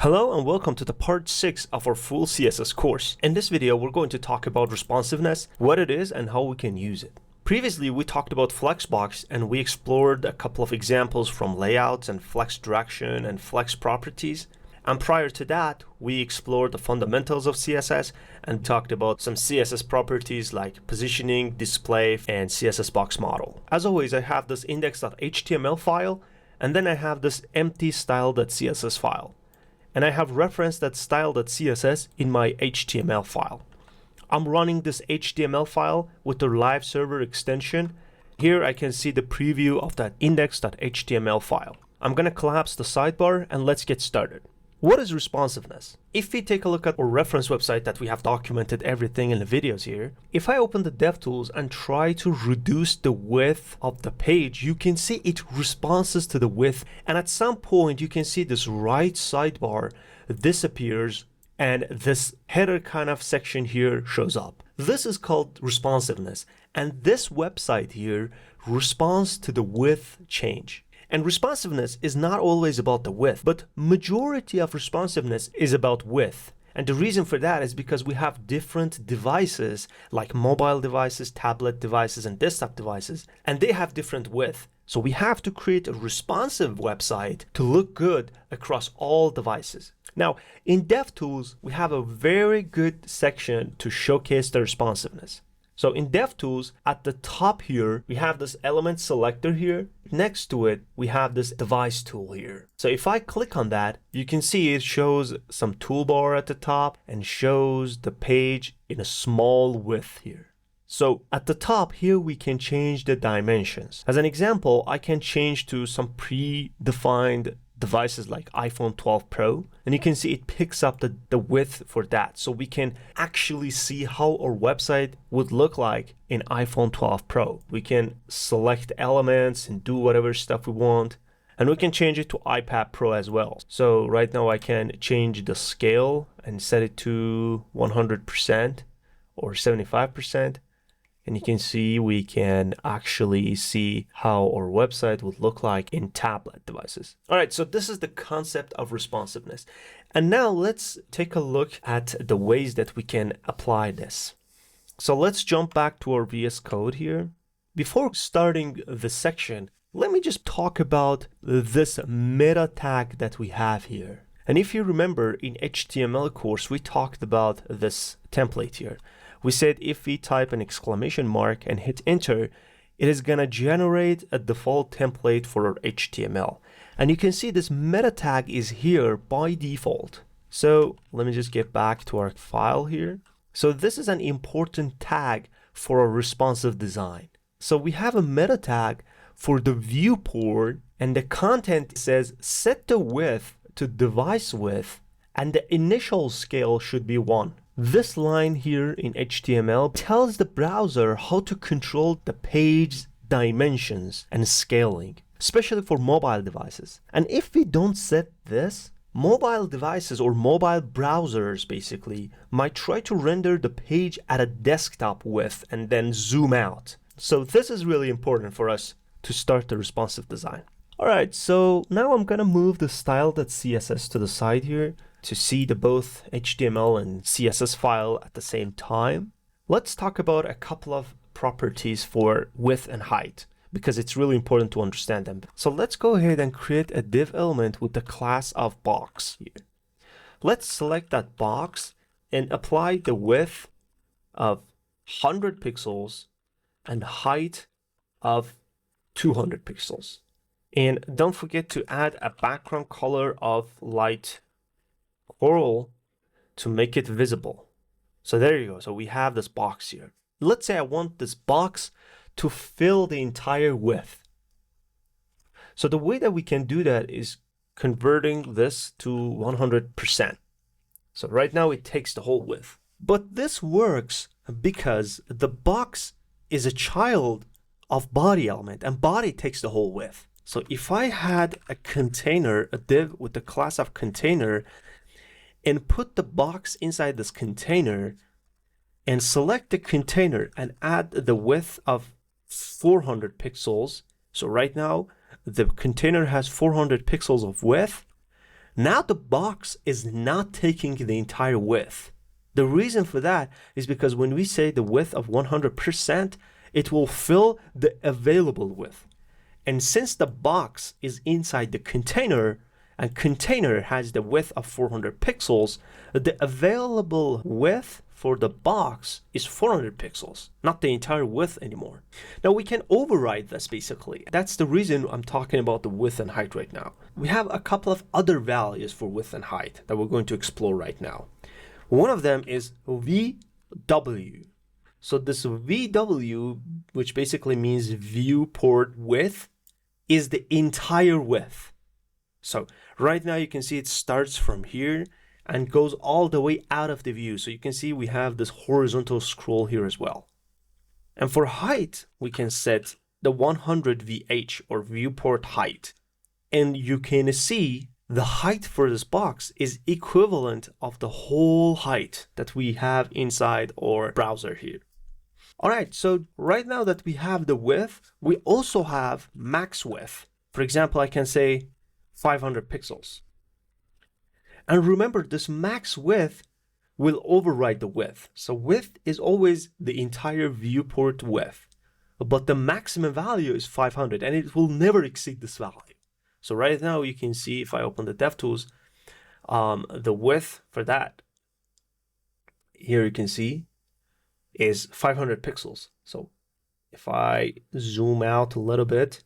Hello and welcome to the part 6 of our full CSS course. In this video, we're going to talk about responsiveness, what it is, and how we can use it. Previously, we talked about Flexbox and we explored a couple of examples from layouts and flex direction and flex properties. And prior to that, we explored the fundamentals of CSS and talked about some CSS properties like positioning, display, and CSS box model. As always, I have this index.html file, and then I have this empty style.css file. And I have referenced that style.css in my HTML file. I'm running this HTML file with the live server extension. Here I can see the preview of that index.html file. I'm going to collapse the sidebar and let's get started. What is responsiveness? If we take a look at our reference website that we have documented everything in the videos here, if I open the DevTools and try to reduce the width of the page, you can see it responds to the width. And at some point, you can see this right sidebar disappears and this header kind of section here shows up. This is called responsiveness. And this website here responds to the width change. And responsiveness is not always about the width, but majority of responsiveness is about width. And the reason for that is because we have different devices like mobile devices, tablet devices, and desktop devices, and they have different width. So we have to create a responsive website to look good across all devices. Now, in DevTools, we have a very good section to showcase the responsiveness. So in DevTools, at the top here, we have this element selector here. Next to it, we have this device tool here. So if I click on that, you can see it shows some toolbar at the top and shows the page in a small width here. So at the top here, we can change the dimensions. As an example, I can change to some predefined devices like iPhone 12 Pro, and you can see it picks up the width for that. So we can actually see how our website would look like in iPhone 12 Pro. We can select elements and do whatever stuff we want, and we can change it to iPad Pro as well. So right now I can change the scale and set it to 100% or 75%. And you can see we can actually see how our website would look like in tablet devices. All right, so this is the concept of responsiveness. And now let's take a look at the ways that we can apply this. So let's jump back to our VS Code here. Before starting the section, let me just talk about this meta tag that we have here. And if you remember in HTML course, we talked about this template here. We said if we type an exclamation mark and hit enter, it is gonna generate a default template for our HTML. And you can see this meta tag is here by default. So let me just get back to our file here. So this is an important tag for our responsive design. So we have a meta tag for the viewport, and the content says set the width to device width, and the initial scale should be 1. This line here in HTML tells the browser how to control the page dimensions and scaling, especially for mobile devices. And if we don't set this, mobile devices or mobile browsers basically might try to render the page at a desktop width and then zoom out. So this is really important for us to start the responsive design. All right, so now I'm gonna move the style.css to the side here to see the both HTML and CSS file at the same time. Let's talk about a couple of properties for width and height because it's really important to understand them. So let's go ahead and create a div element with the class of box here. Let's select that box and apply the width of 100 pixels and height of 200 pixels. And don't forget to add a background color of light coral to make it visible. So there you go. So we have this box here. Let's say I want this box to fill the entire width. So the way that we can do that is converting this to 100%. So right now it takes the whole width. But this works because the box is a child of body element, and body takes the whole width. So if I had a container, a div with the class of container, and put the box inside this container and select the container and add the width of 400 pixels. So right now the container has 400 pixels of width. Now the box is not taking the entire width. The reason for that is because when we say the width of 100%, it will fill the available width. And since the box is inside the container, and container has the width of 400 pixels, the available width for the box is 400 pixels, not the entire width anymore. Now we can override this basically. That's the reason I'm talking about the width and height right now. We have a couple of other values for width and height that we're going to explore right now. One of them is VW. So this VW, which basically means viewport width, is the entire width. So right now you can see it starts from here and goes all the way out of the view. So you can see we have this horizontal scroll here as well. And for height, we can set the 100 VH or viewport height. And you can see the height for this box is equivalent of the whole height that we have inside our browser here. All right, so right now that we have the width, we also have max width. For example, I can say 500 pixels. And remember, this max width will override the width. So width is always the entire viewport width, but the maximum value is 500 and it will never exceed this value. So right now you can see if I open the DevTools, the width for that, here you can see, is 500 pixels. So if I zoom out a little bit,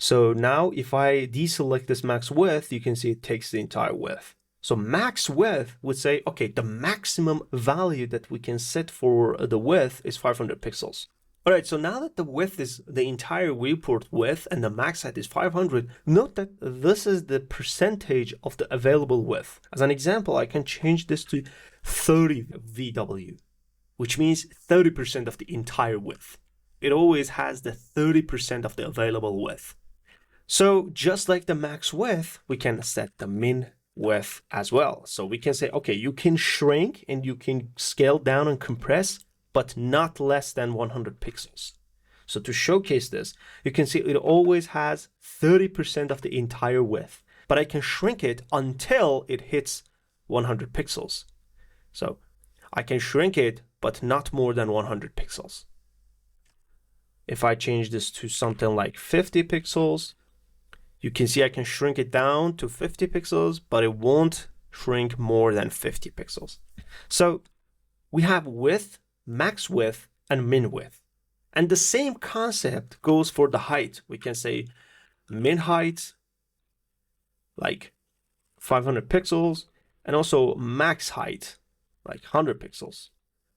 so now if I deselect this max width, you can see it takes the entire width. So max width would say, okay, the maximum value that we can set for the width is 500 pixels. All right, so now that the width is the entire viewport width and the max height is 500, note that this is the percentage of the available width. As an example, I can change this to 30 VW, which means 30% of the entire width. It always has the 30% of the available width. So just like the max width, we can set the min width as well. So we can say, okay, you can shrink and you can scale down and compress, but not less than 100 pixels. So to showcase this, you can see it always has 30% of the entire width, but I can shrink it until it hits 100 pixels. So I can shrink it, but not more than 100 pixels. If I change this to something like 50 pixels, you can see I can shrink it down to 50 pixels, but it won't shrink more than 50 pixels. So we have width, max width, and min width. And the same concept goes for the height. We can say min height, like 500 pixels, and also max height, like 100 pixels.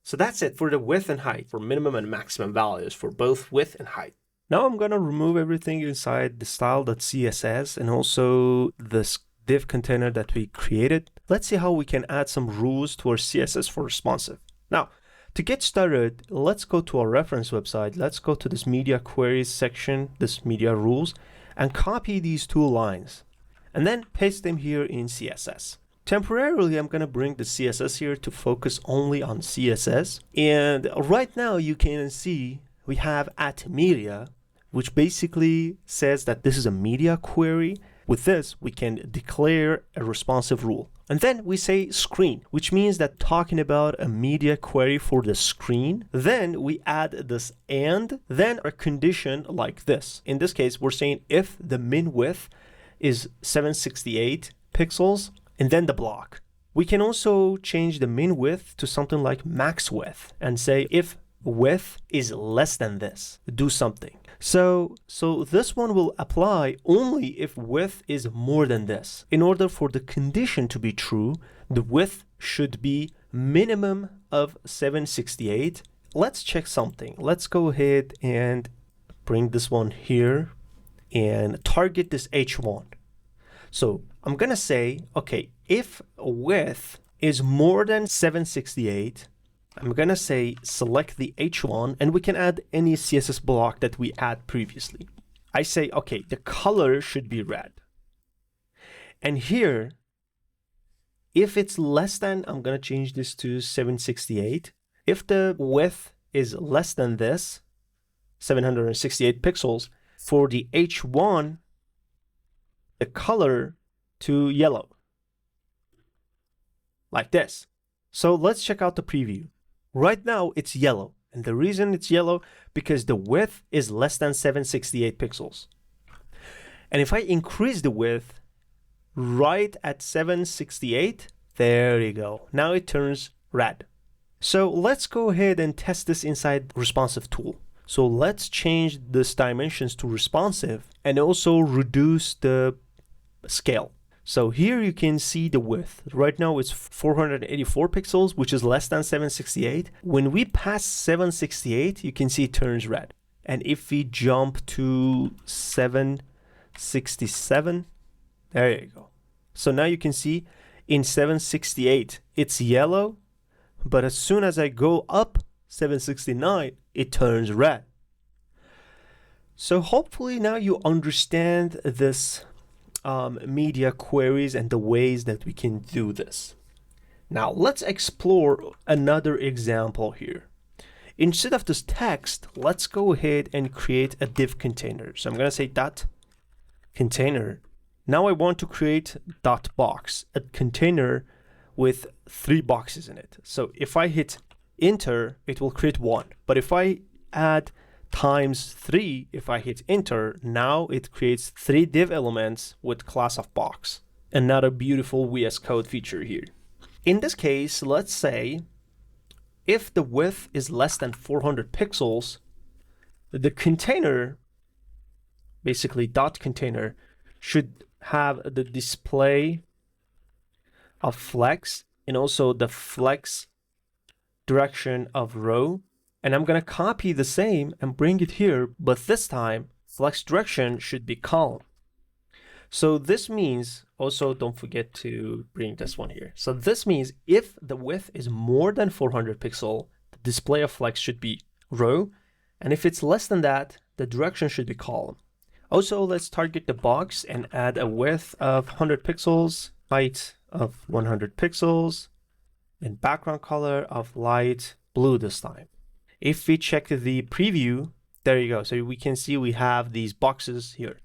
So that's it for the width and height, for minimum and maximum values for both width and height. Now I'm gonna remove everything inside the style.css and also this div container that we created. Let's see how we can add some rules to our CSS for responsive. Now, to get started, let's go to our reference website. Let's go to this media queries section, this media rules, and copy these two lines, and then paste them here in CSS. Temporarily, I'm gonna bring the CSS here to focus only on CSS. And right now you can see we have @media, which basically says that this is a media query. With this, we can declare a responsive rule. And then we say screen, which means that talking about a media query for the screen. Then we add this and then a condition like this. In this case, we're saying if the min width is 768 pixels and then the block. We can also change the min width to something like max width and say if width is less than this, do something. So this one will apply only if width is more than this. In order for the condition to be true, the width should be minimum of 768. Let's check something. Let's go ahead and bring this one here and target this H1. So I'm gonna say, okay, if width is more than 768, I'm gonna say select the H1 and we can add any CSS block that we add previously. I say, okay, the color should be red. And here, if it's less than, I'm gonna change this to 768. If the width is less than this, 768 pixels, for the H1, the color to yellow, like this. So let's check out the preview. Right now it's yellow, and the reason it's yellow because the width is less than 768 pixels. And if I increase the width right at 768, there you go. Now it turns red. So let's go ahead and test this inside responsive tool. So let's change this dimensions to responsive and also reduce the scale. So here you can see the width. Right now it's 484 pixels, which is less than 768. When we pass 768, you can see it turns red. And if we jump to 767, there you go. So now you can see in 768, it's yellow, but as soon as I go up 769, it turns red. So hopefully now you understand this media queries and the ways that we can do this. Now let's explore another example here. Instead of this text, let's go ahead and create a div container. So I'm going to say dot container. Now I want to create dot box, a container with 3 boxes in it. So if I hit enter, it will create 1. But if I add times 3, if I hit enter, now it creates 3 div elements with class of box. Another beautiful VS Code feature here. In this case, let's say if the width is less than 400 pixels, the container, basically dot container, should have the display of flex and also the flex direction of row. And I'm going to copy the same and bring it here, but this time flex direction should be column. So this means, also don't forget to bring this one here. So this means if the width is more than 400 pixel, the display of flex should be row. And if it's less than that, the direction should be column. Also, let's target the box and add a width of 100 pixels, height of 100 pixels, and background color of light blue this time. If we check the preview, there you go. So we can see we have these boxes here.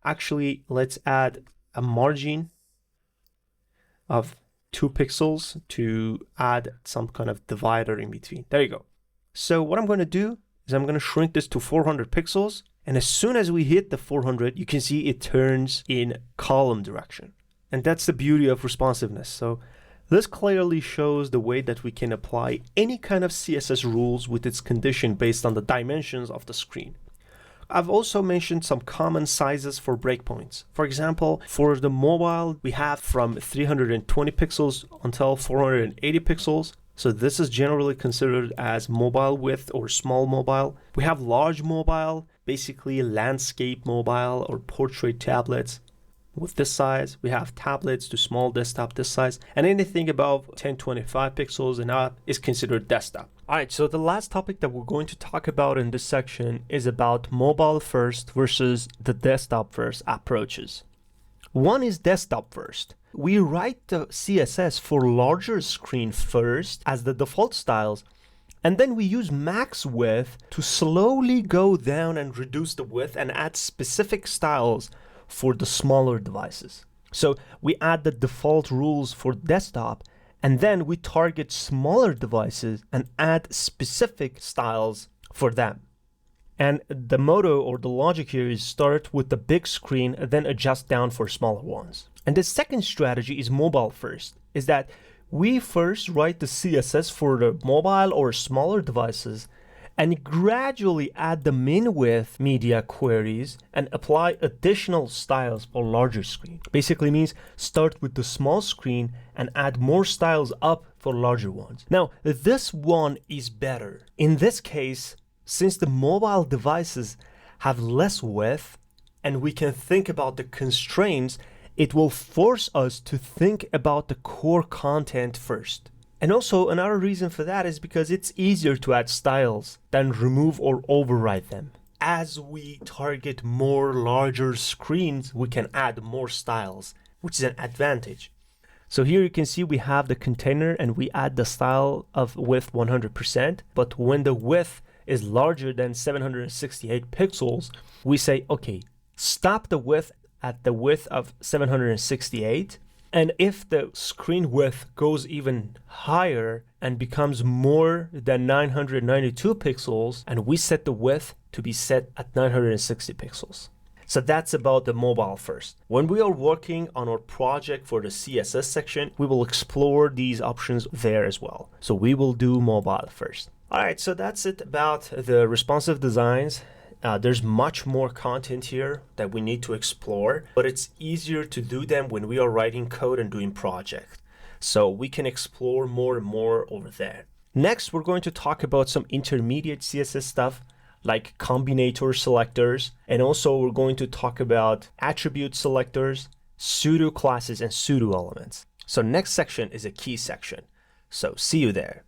Actually, let's add a margin of 2 pixels to add some kind of divider in between. There you go. So what I'm going to do is I'm going to shrink this to 400 pixels. And as soon as we hit the 400, you can see it turns in column direction. And that's the beauty of responsiveness. So this clearly shows the way that we can apply any kind of CSS rules with its condition based on the dimensions of the screen. I've also mentioned some common sizes for breakpoints. For example, for the mobile, we have from 320 pixels until 480 pixels. So this is generally considered as mobile width or small mobile. We have large mobile, basically landscape mobile or portrait tablets. With this size, we have tablets to small desktop this size, and anything above 1025 pixels and up is considered desktop. All right, so the last topic that we're going to talk about in this section is about mobile first versus the desktop first approaches. One is desktop first. We write the CSS for larger screen first as the default styles, and then we use max width to slowly go down and reduce the width and add specific styles for the smaller devices. So we add the default rules for desktop, and then we target smaller devices and add specific styles for them. And the motto or the logic here is start with the big screen and then adjust down for smaller ones. And the second strategy is mobile first, is that we first write the CSS for the mobile or smaller devices and gradually add the min width media queries and apply additional styles for larger screen. Basically means start with the small screen and add more styles up for larger ones. Now, this one is better. In this case, since the mobile devices have less width and we can think about the constraints, it will force us to think about the core content first. And also another reason for that is because it's easier to add styles than remove or override them. As we target more larger screens, we can add more styles, which is an advantage. So here you can see we have the container and we add the style of width 100%, but when the width is larger than 768 pixels, we say, okay, stop the width at the width of 768. And if the screen width goes even higher and becomes more than 992 pixels, and we set the width to be set at 960 pixels. So that's about the mobile first. When we are working on our project for the CSS section, we will explore these options there as well. So we will do mobile first. All right, so that's it about the responsive designs. There's much more content here that we need to explore, but it's easier to do them when we are writing code and doing projects. So we can explore more and more over there. Next, we're going to talk about some intermediate CSS stuff like combinator selectors. And also we're going to talk about attribute selectors, pseudo classes, and pseudo elements. So next section is a key section. So see you there.